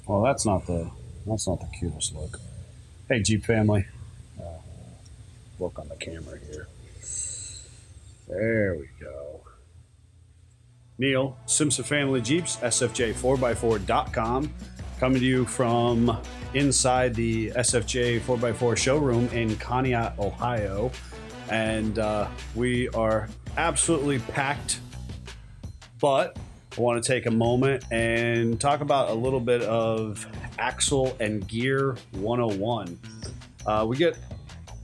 Well, that's not the cutest look. Hey, Jeep family, look on the camera here. There we go. Neil, Simpson Family Jeeps, SFJ4x4.com, coming to you from inside the SFJ 4x4 showroom in Conneaut, Ohio. And we are absolutely packed, but I want to take a moment and talk about a little bit of axle and gear 101. We get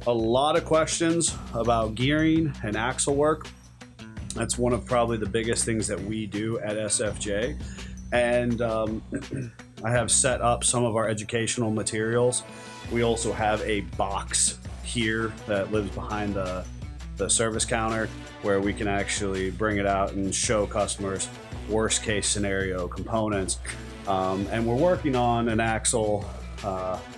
a lot of questions about gearing and axle work. That's one of probably the biggest things that we do at SFJ. And I have set up some of our educational materials. We also have a box here that lives behind the service counter where we can actually bring it out and show customers worst case scenario components. And we're working on an axle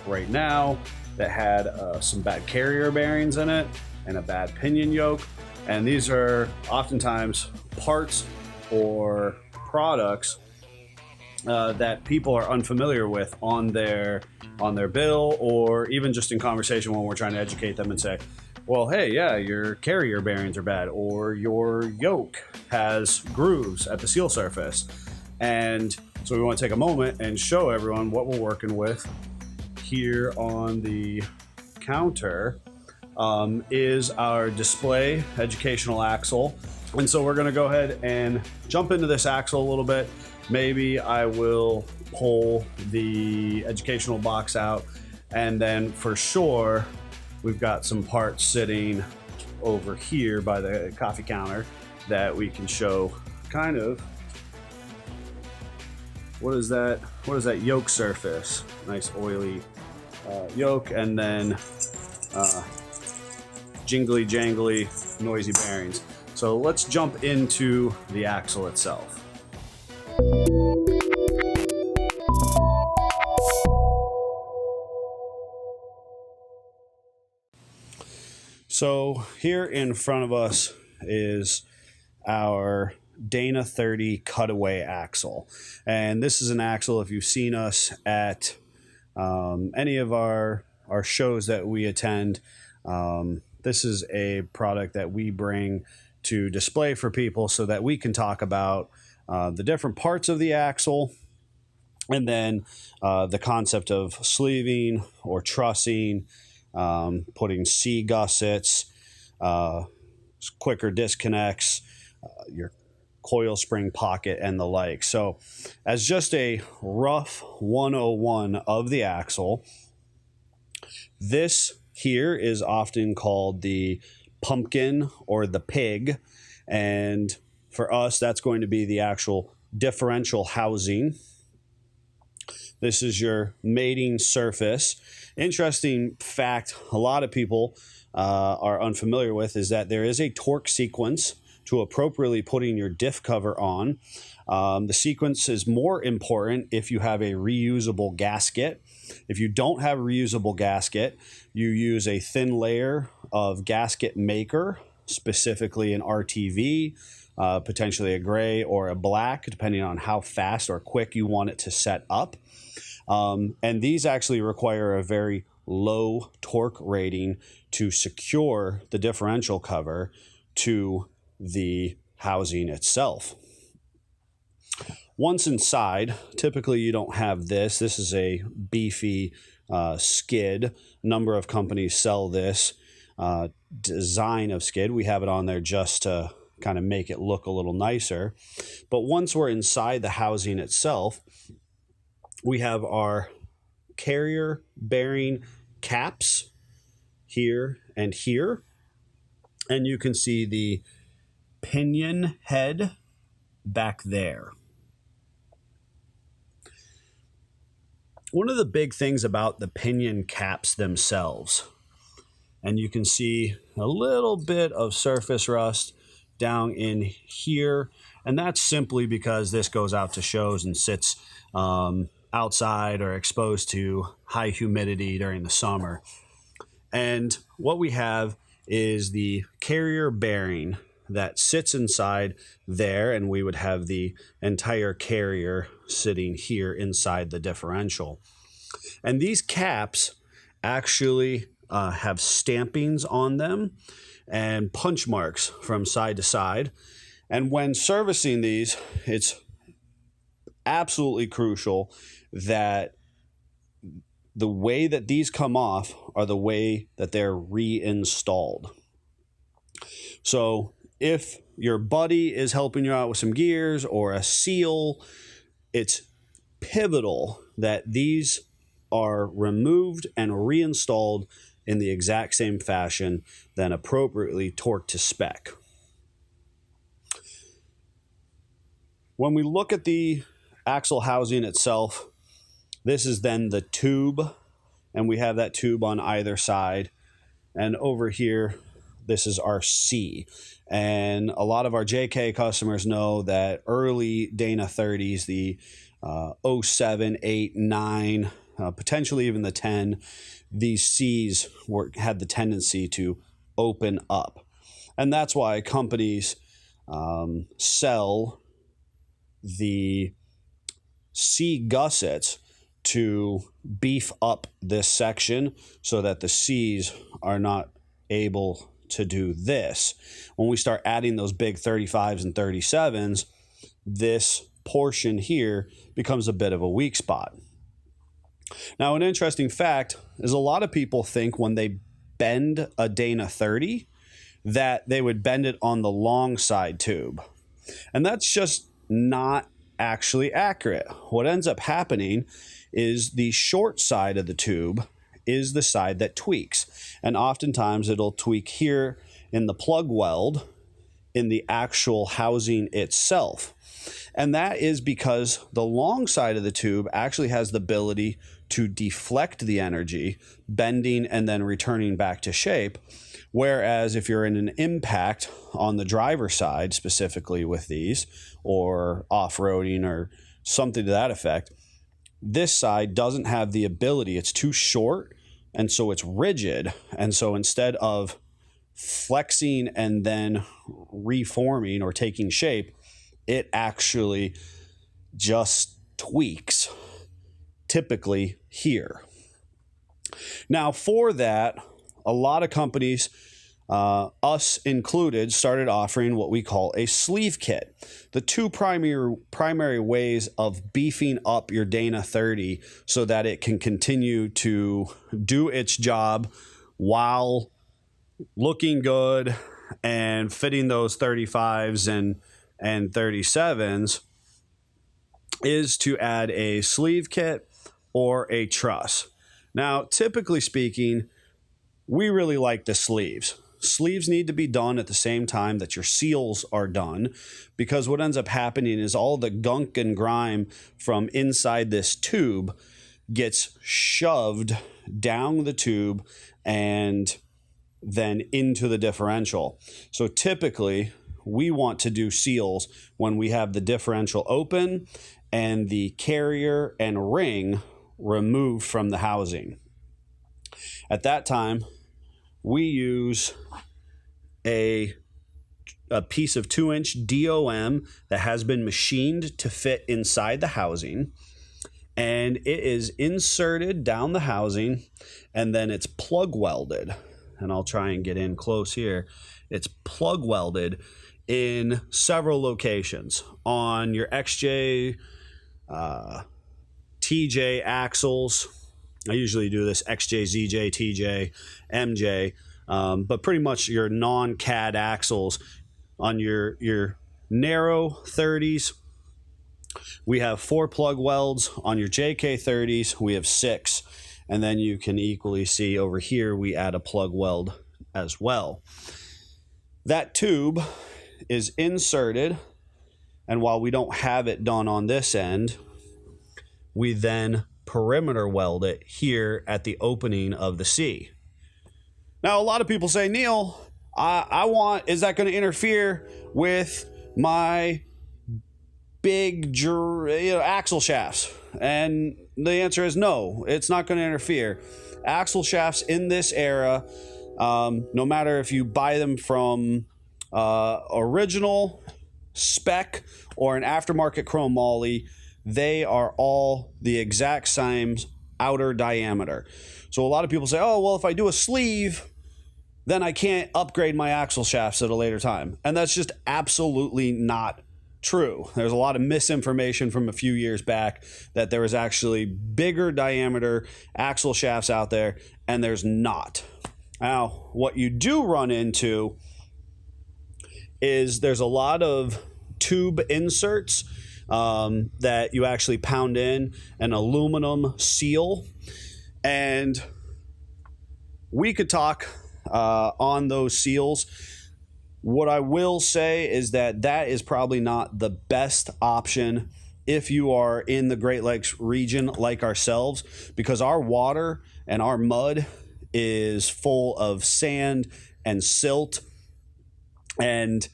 right now that had some bad carrier bearings in it and a bad pinion yoke. And these are oftentimes parts or products that people are unfamiliar with on their bill, or even just in conversation when we're trying to educate them and say, well, hey, yeah, your carrier bearings are bad, or your yoke has grooves at the seal surface. And so we want to take a moment and show everyone what we're working with here on the counter. Is our display educational axle. And so we're going to go ahead and jump into this axle a little bit. Maybe I will pull the educational box out, and then for sure we've got some parts sitting over here by the coffee counter that we can show kind of what is that yoke surface. Nice oily yoke, and then jingly jangly noisy bearings. So let's jump into the axle itself. So here in front of us is our Dana 30 cutaway axle. And this is an axle, if you've seen us at any of our shows that we attend, this is a product that we bring to display for people so that we can talk about the different parts of the axle, and then the concept of sleeving or trussing, putting C gussets, quicker disconnects, your coil spring pocket, and the like. So as just a rough 101 of the axle, this here is often called the pumpkin or the pig. And for us, that's going to be the actual differential housing. This is your mating surface. Interesting fact a lot of people are unfamiliar with is that there is a torque sequence to appropriately putting your diff cover on. The sequence is more important if you have a reusable gasket. If you don't have a reusable gasket, you use a thin layer of gasket maker, specifically an RTV, potentially a gray or a black, depending on how fast or quick you want it to set up. And these actually require a very low torque rating to secure the differential cover to the housing itself. Once inside, typically you don't have this. This is a beefy skid. A number of companies sell this design of skid. We have it on there just to kind of make it look a little nicer. But once we're inside the housing itself, we have our carrier bearing caps here and here. And you can see the pinion head back there. One of the big things about the pinion caps themselves, and you can see a little bit of surface rust down in here, and that's simply because this goes out to shows and sits outside or exposed to high humidity during the summer. And what we have is the carrier bearing that sits inside there, and we would have the entire carrier sitting here inside the differential. And these caps actually have stampings on them and punch marks from side to side. And when servicing these, it's absolutely crucial that the way that these come off are the way that they're reinstalled. So if your buddy is helping you out with some gears or a seal, it's pivotal that these are removed and reinstalled in the exact same fashion, then appropriately torqued to spec. When we look at the axle housing itself, this is then the tube, and we have that tube on either side. And over here, this is our C. And a lot of our JK customers know that early Dana 30s, the 07, 8, 9, potentially even the 10, these C's had the tendency to open up. And that's why companies sell the C gussets to beef up this section so that the C's are not able to do this. When we start adding those big 35s and 37s, this portion here becomes a bit of a weak spot. Now, an interesting fact is a lot of people think when they bend a Dana 30 that they would bend it on the long side tube. And that's just not actually accurate. What ends up happening is the short side of the tube is the side that tweaks. And oftentimes it'll tweak here in the plug weld in the actual housing itself. And that is because the long side of the tube actually has the ability to deflect the energy, bending and then returning back to shape. Whereas if you're in an impact on the driver's side, specifically with these, or off-roading or something to that effect, this side doesn't have the ability. It's too short, and so it's rigid. And so instead of flexing and then reforming or taking shape, it actually just tweaks, typically here. Now, for that, a lot of companies, us included, started offering what we call a sleeve kit. The two primary ways of beefing up your Dana 30 so that it can continue to do its job while looking good and fitting those 35s and 37s is to add a sleeve kit or a truss. Now, typically speaking, we really like the sleeves. Sleeves need to be done at the same time that your seals are done, because what ends up happening is all the gunk and grime from inside this tube gets shoved down the tube and then into the differential. So typically we want to do seals when we have the differential open and the carrier and ring removed from the housing. At that time, we use a piece of 2-inch DOM that has been machined to fit inside the housing, and it is inserted down the housing, and then it's plug welded. And I'll try and get in close here. It's plug welded in several locations on your XJ, TJ axles. I usually do this XJ, ZJ, TJ, MJ, but pretty much your non-CAD axles on your narrow 30s. We have 4 plug welds. On your JK 30s, we have 6. And then you can equally see over here, we add a plug weld as well. That tube is inserted, and while we don't have it done on this end, we then perimeter weld it here at the opening of the C. Now, a lot of people say, Neil, is that going to interfere with my big axle shafts? And the answer is no, it's not going to interfere. Axle shafts in this era, no matter if you buy them from Original, spec, or an aftermarket chrome moly, they are all the exact same outer diameter. So a lot of people say, oh, well, if I do a sleeve, then I can't upgrade my axle shafts at a later time. And that's just absolutely not true. There's a lot of misinformation from a few years back that there was actually bigger diameter axle shafts out there, and there's not. Now, what you do run into is there's a lot of tube inserts that you actually pound in an aluminum seal, and we could talk on those seals. What I will say is that that is probably not the best option if you are in the Great Lakes region like ourselves, because our water and our mud is full of sand and silt, and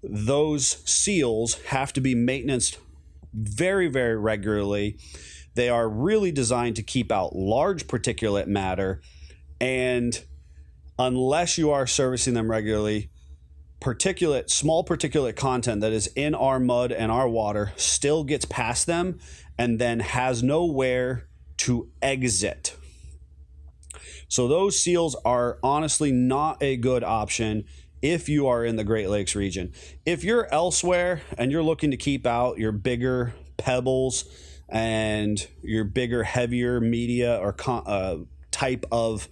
those seals have to be maintained very, very regularly. They are really designed to keep out large particulate matter, and unless you are servicing them regularly, small particulate content that is in our mud and our water still gets past them and then has nowhere to exit. So those seals are honestly not a good option if you are in the Great Lakes region. If you're elsewhere and you're looking to keep out your bigger pebbles and your bigger, heavier media or type of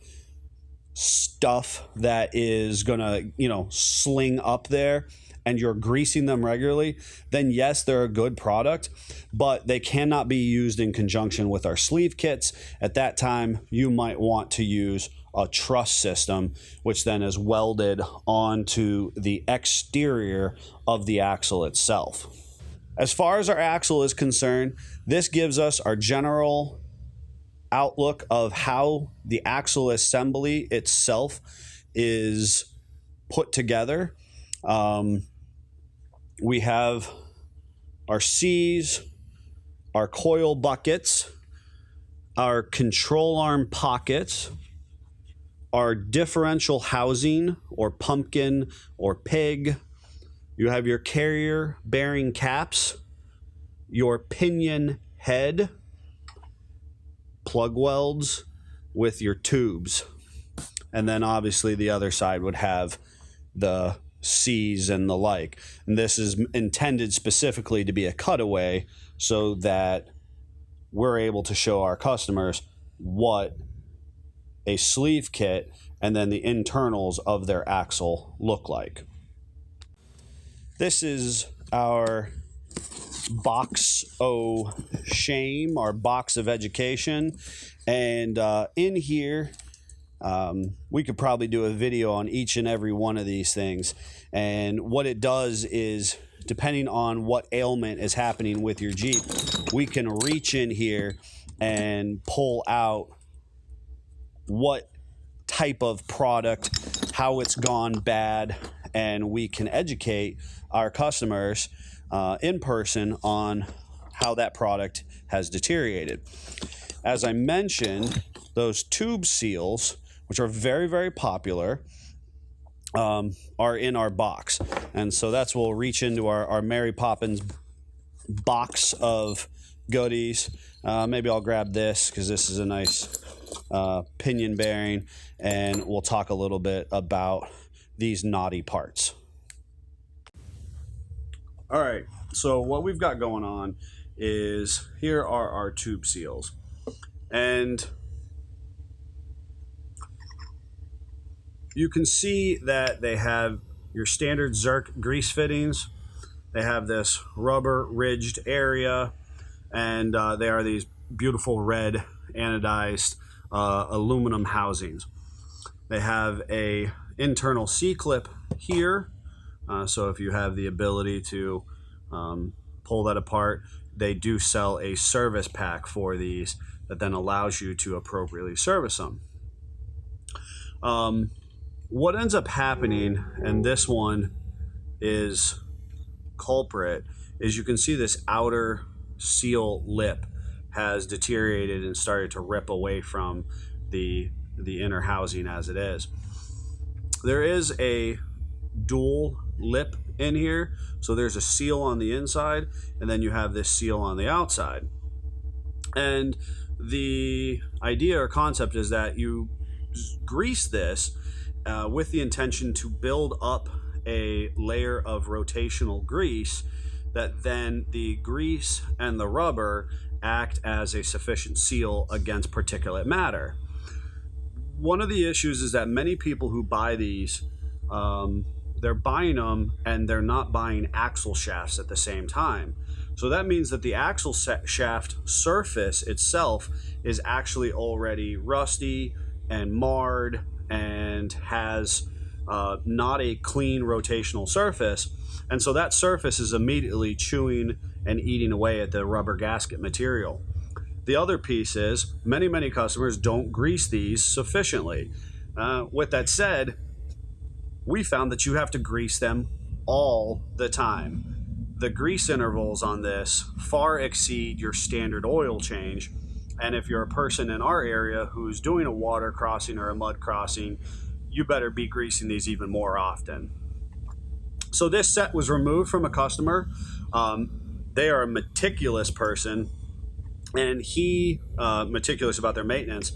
stuff that is gonna, sling up there, and you're greasing them regularly, then yes, they're a good product, but they cannot be used in conjunction with our sleeve kits. At that time, you might want to use a truss system, which then is welded onto the exterior of the axle itself. As far as our axle is concerned, this gives us our general outlook of how the axle assembly itself is put together. We have our C's, our coil buckets, our control arm pockets, our differential housing or pumpkin or pig. You have your carrier bearing caps, your pinion head, plug welds with your tubes. And then obviously the other side would have the C's and the like. And this is intended specifically to be a cutaway so that we're able to show our customers what a sleeve kit and then the internals of their axle look like. This is our box o' shame, our box of education, and in here we could probably do a video on each and every one of these things. And what it does is, depending on what ailment is happening with your Jeep, we can reach in here and pull out what type of product, how it's gone bad, and we can educate our customers in person on how that product has deteriorated. As I mentioned, those tube seals, which are very, very popular, are in our box. And so that's we'll reach into our Mary Poppins box of goodies. Maybe I'll grab this because this is a nice pinion bearing, and we'll talk a little bit about these naughty parts. All right, so what we've got going on is here are our tube seals, and you can see that they have your standard Zerk grease fittings. They have this rubber ridged area, and they are these beautiful red anodized aluminum housings. They have a internal C-clip here, so if you have the ability to pull that apart, they do sell a service pack for these that then allows you to appropriately service them. What ends up happening, and this one is culprit, is you can see this outer seal lip has deteriorated and started to rip away from the inner housing as it is. There is a dual lip in here. So there's a seal on the inside, and then you have this seal on the outside. And the idea or concept is that you grease this with the intention to build up a layer of rotational grease, that then the grease and the rubber act as a sufficient seal against particulate matter. One of the issues is that many people who buy these, they're buying them and they're not buying axle shafts at the same time. So that means that the axle shaft surface itself is actually already rusty and marred and has not a clean rotational surface. And so that surface is immediately chewing and eating away at the rubber gasket material. The other piece is many customers don't grease these sufficiently. With that said, we found that you have to grease them all the time. The grease intervals on this far exceed your standard oil change. And if you're a person in our area who's doing a water crossing or a mud crossing, you better be greasing these even more often. So this set was removed from a customer. They are a meticulous person, and he meticulous about their maintenance,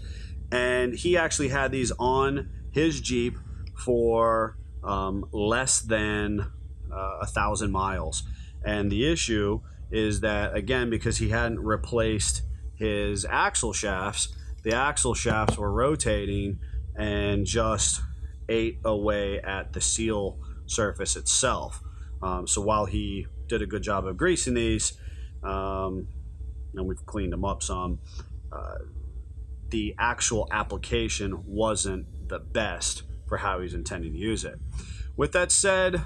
and he actually had these on his Jeep for less than 1,000 miles. And the issue is that, again, because he hadn't replaced his axle shafts, the axle shafts were rotating and just ate away at the seal surface itself. So while he did a good job of greasing these, and we've cleaned them up some, the actual application wasn't the best for how he's intending to use it. With that said,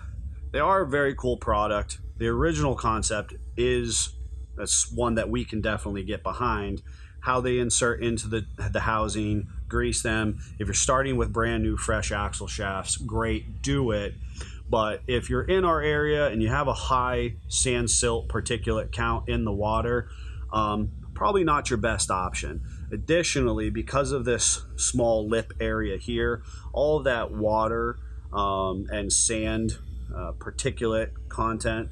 they are a very cool product. The original concept is that's one that we can definitely get behind. How they insert into the housing, grease them. If you're starting with brand new fresh axle shafts, great, do it. But if you're in our area and you have a high sand silt particulate count in the water, probably not your best option. Additionally, because of this small lip area here, all of that water and sand particulate content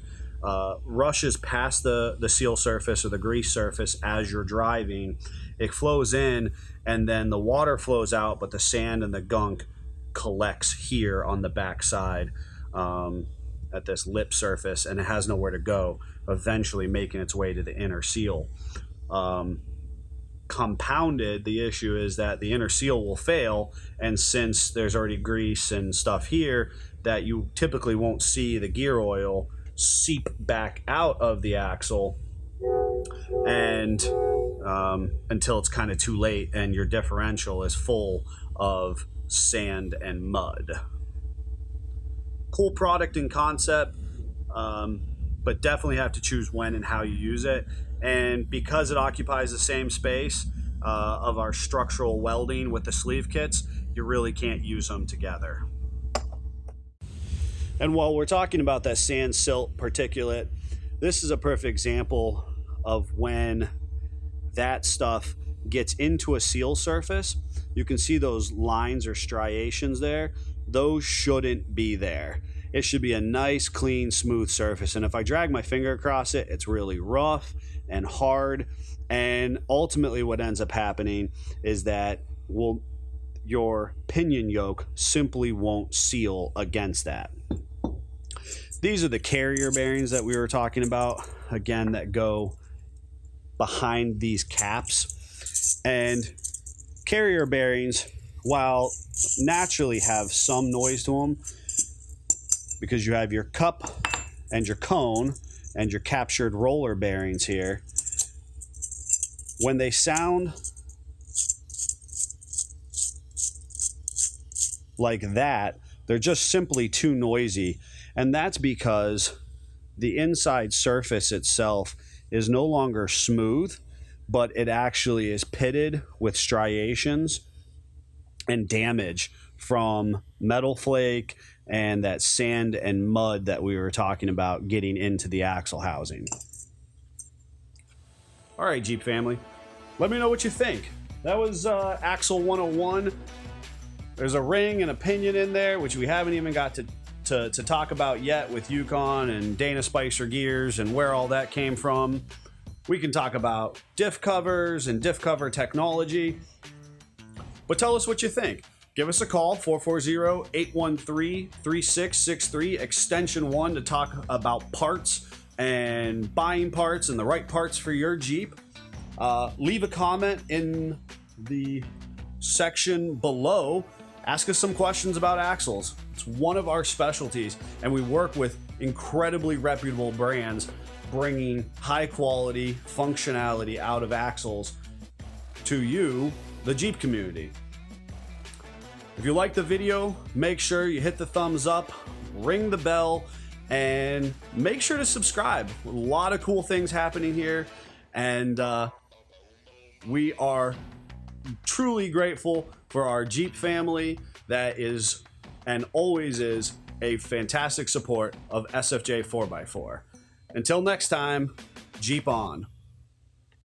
rushes past the seal surface or the grease surface as you're driving. It flows in, and then the water flows out, but the sand and the gunk collects here on the back side at this lip surface, and it has nowhere to go, eventually making its way to the inner seal. Compounded, the issue is that the inner seal will fail, and since there's already grease and stuff here, that you typically won't see the gear oil seep back out of the axle and until it's kind of too late and your differential is full of sand and mud. Cool product and concept, but definitely have to choose when and how you use it. And because it occupies the same space of our structural welding with the sleeve kits, you really can't use them together. And while we're talking about that sand silt particulate, this is a perfect example of when that stuff gets into a seal surface. You can see those lines or striations there. Those shouldn't be there. It should be a nice, clean, smooth surface. And if I drag my finger across it, it's really rough and hard. And ultimately what ends up happening is that your pinion yoke simply won't seal against that. These are the carrier bearings that we were talking about, again, that go behind these caps. And carrier bearings, while naturally have some noise to them, because you have your cup and your cone and your captured roller bearings here, when they sound like that, they're just simply too noisy. And that's because the inside surface itself is no longer smooth, but it actually is pitted with striations and damage from metal flake and that sand and mud that we were talking about getting into the axle housing. All right, Jeep family, let me know what you think. That was Axle 101. There's a ring and a pinion in there, which we haven't even got to to talk about yet with Yukon and Dana Spicer gears and where all that came from. We can talk about diff covers and diff cover technology. But tell us what you think. Give us a call, 440-813-3663, extension 1, to talk about parts and buying parts and the right parts for your Jeep. Leave a comment in the section below. Ask us some questions about axles. It's one of our specialties, and we work with incredibly reputable brands bringing high quality functionality out of axles to you, the Jeep community. If you like the video, make sure you hit the thumbs up, ring the bell, and make sure to subscribe. A lot of cool things happening here, and we are truly grateful for our Jeep family that is and always is a fantastic support of SFJ 4x4. Until next time, Jeep on.